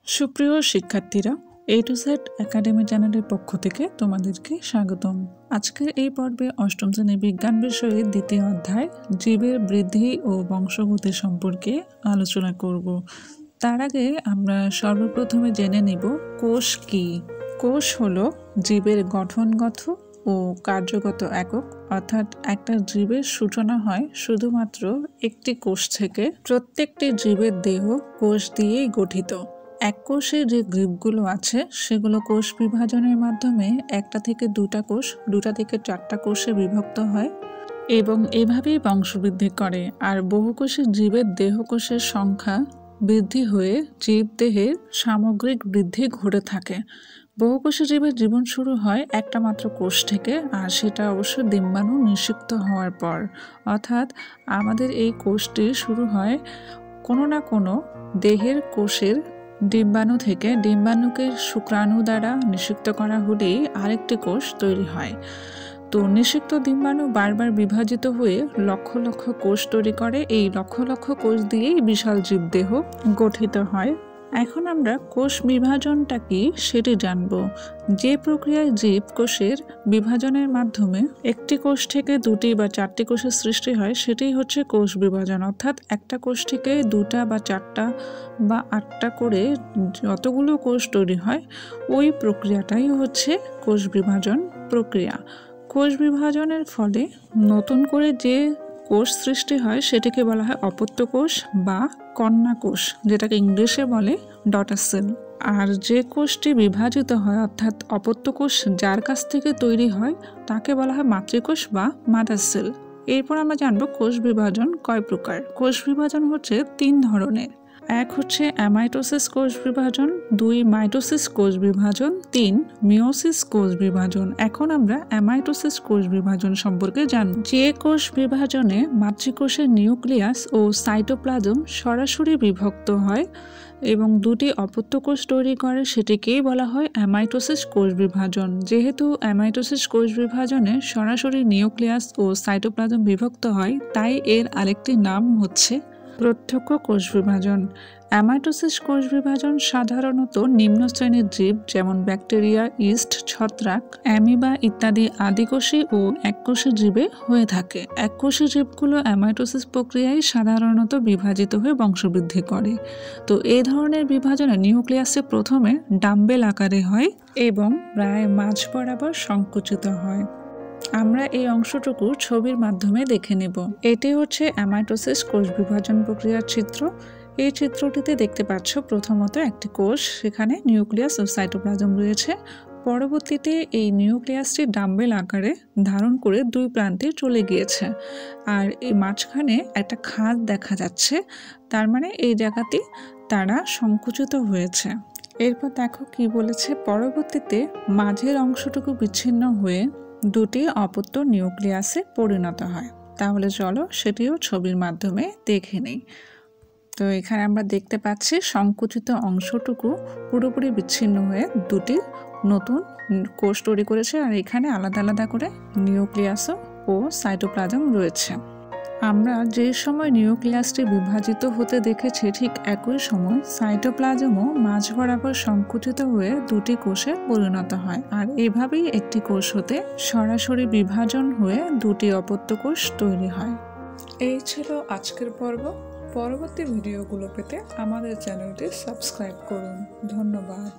সুপ্রিয় শিক্ষার্থীরা, এ to Z academy চ্যানেলের পক্ষ থেকে তোমাদেরকে স্বাগতম। আজকের এই পর্বে অষ্টম শ্রেণী বিজ্ঞান বিষয়ের দ্বিতীয় অধ্যায় জীবের বৃদ্ধি ও বংশগতি সম্পর্কে আলোচনা করব। তার আগে আমরা সর্বপ্রথমে জেনে নিব কোষ কি। কোষ হলো জীবের গঠনগত ও কার্যগত একক, অর্থাৎ একটা জীবের সূচনা হয় শুধুমাত্র একটি কোষ থেকে। প্রত্যেকটি জীবের দেহ কোষ দিয়েই গঠিত। এক কোষে যে গ্রীবগুলো আছে সেগুলো কোষ বিভাজনের মাধ্যমে একটা থেকে দুটা কোষ, দুটা থেকে চারটা কোষে বিভক্ত হয় এবং এভাবেই বংশবৃদ্ধি করে। আর বহুকোষী জীবের দেহকোষের সংখ্যা বৃদ্ধি হয়ে জীবদেহের সামগ্রিক বৃদ্ধি ঘটে থাকে। বহুকোষী জীবের জীবন শুরু হয় একটা মাত্র কোষ থেকে, আর সেটা অবশ্য ডিম্বাণু নিষিক্ত হওয়ার পর। অর্থাৎ আমাদের এই কোষটি শুরু হয় কোনো না কোনো দেহের কোষের ডিম্বাণু থেকে। ডিম্বাণুকে শুক্রাণু দ্বারা নিষিক্ত করা হলেই আরেকটি কোষ তৈরি হয়। তো নিষিক্ত ডিম্বাণু বারবার বিভাজিত হয়ে লক্ষ লক্ষ কোষ তৈরি করে। এই লক্ষ লক্ষ কোষ দিয়েই বিশাল জীবদেহ গঠিত হয়। এখন আমরা কোষ বিভাজনটা কি সেটি জানব। যে প্রক্রিয়ায় জীব কোষের বিভাজনের মাধ্যমে একটি কোষ থেকে দুটি বা চারটি কোষের সৃষ্টি হয় সেটাই হচ্ছে কোষ বিভাজন। অর্থাৎ একটা কোষ থেকে দুটা বা চারটা বা আটটা করে যতগুলো কোষ তৈরি হয় ওই প্রক্রিয়াটাই হচ্ছে কোষ বিভাজন প্রক্রিয়া। কোষ বিভাজনের ফলে নতুন করে যে কোষ সৃষ্টি হয় সেটিকে বলা হয় অপত্য কোষ বা কন্যা কোষ, যেটাকে ইংলিশে বলে ডটার সেল। আর যে কোষটি বিভাজিত হয় অর্থাৎ অপত্য কোষ যার কাছ থেকে তৈরি হয় তাকে বলা হয় মাতৃকোষ বা মাদার সেল। এরপর আমরা জানবো কোষ বিভাজন কয় প্রকার। কোষ বিভাজন হচ্ছে তিন ধরনের। এক হচ্ছে অ্যামাইটোসিস কোষ বিভাজন, দুই মাইটোসিস কোষ বিভাজন, তিন মিওসিস কোষ বিভাজন। এখন আমরা অ্যামাইটোসিস কোষ বিভাজন সম্পর্কে জানব। যে কোষ বিভাজনে মাতৃকোষের নিউক্লিয়াস ও সাইটোপ্লাজম সরাসরি বিভক্ত হয় এবং দুটি অপত্য কোষ তৈরি করে সেটিকেই বলা হয় অ্যামাইটোসিস কোষ বিভাজন। যেহেতু অ্যামাইটোসিস কোষ বিভাজনে সরাসরি নিউক্লিয়াস ও সাইটোপ্লাজম বিভক্ত হয় তাই এর আরেকটি নাম হচ্ছে প্রত্যক্ষ কোষ বিভাজন। অ্যামাইটোসিস কোষ বিভাজন সাধারণত নিম্ন শ্রেণীর জীব যেমন ব্যাকটেরিয়া, ইস্ট, ছত্রাক, অ্যামিবা ইত্যাদি আদিকোষী ও এককোষী জীবে হয়ে থাকে। এককোষী জীবগুলো অ্যামাইটোসিস প্রক্রিয়ায় সাধারণত বিভাজিত হয়ে বংশবৃদ্ধি করে। তো এই ধরনের বিভাজনে নিউক্লিয়াসে প্রথমে ডাম্বেল আকারে হয় এবং প্রায় মাঝ বরাবর সংকুচিত হয়। আমরা এই অংশটুকু ছবির মাধ্যমে দেখে নেব। এটি হচ্ছে অ্যামাইটোসিস কোষ বিভাজন প্রক্রিয়ার চিত্র। এই চিত্রটিতে দেখতে পাচ্ছ প্রথমত একটি কোষ, সেখানে নিউক্লিয়াস ও সাইটোপ্লাজম রয়েছে। পরবর্তীতে এই নিউক্লিয়াসটি ডাম্বেল আকারে ধারণ করে দুই প্রান্তে চলে গিয়েছে, আর এই মাঝখানে একটা খাঁজ দেখা যাচ্ছে, তার মানে এই জায়গাটি তারা সংকুচিত হয়েছে। এরপর দেখো কি বলেছে, পরবর্তীতে মাঝের অংশটুকু বিচ্ছিন্ন হয়ে দুটি অপত্য নিউক্লিয়াসে পরিণত হয়। তাহলে চলো সেটিও ছবির মাধ্যমে দেখে নেই। তো এখানে আমরা দেখতে পাচ্ছি সংকুচিত অংশটুকু পুরোপুরি বিচ্ছিন্ন হয়ে দুটি নতুন কোষ তৈরি করেছে, আর এখানে আলাদা আলাদা করে নিউক্লিয়াস ও সাইটোপ্লাজম রয়েছে। আমরা যে সময় নিউক্লিয়াসটি বিভাজিত হতে দেখেছি ঠিক একই সময় সাইটোপ্লাজমও মাঝ বরাবর সংকুচিত হয়ে দুটি কোষে পরিণত হয়, আর এভাবেই একটি কোষ হতে সরাসরি বিভাজন হয়ে দুটি অপত্য কোষ তৈরি হয়। এই ছিল আজকের পর্ব। পরবর্তী ভিডিওগুলো পেতে আমাদের চ্যানেলটি সাবস্ক্রাইব করুন। ধন্যবাদ।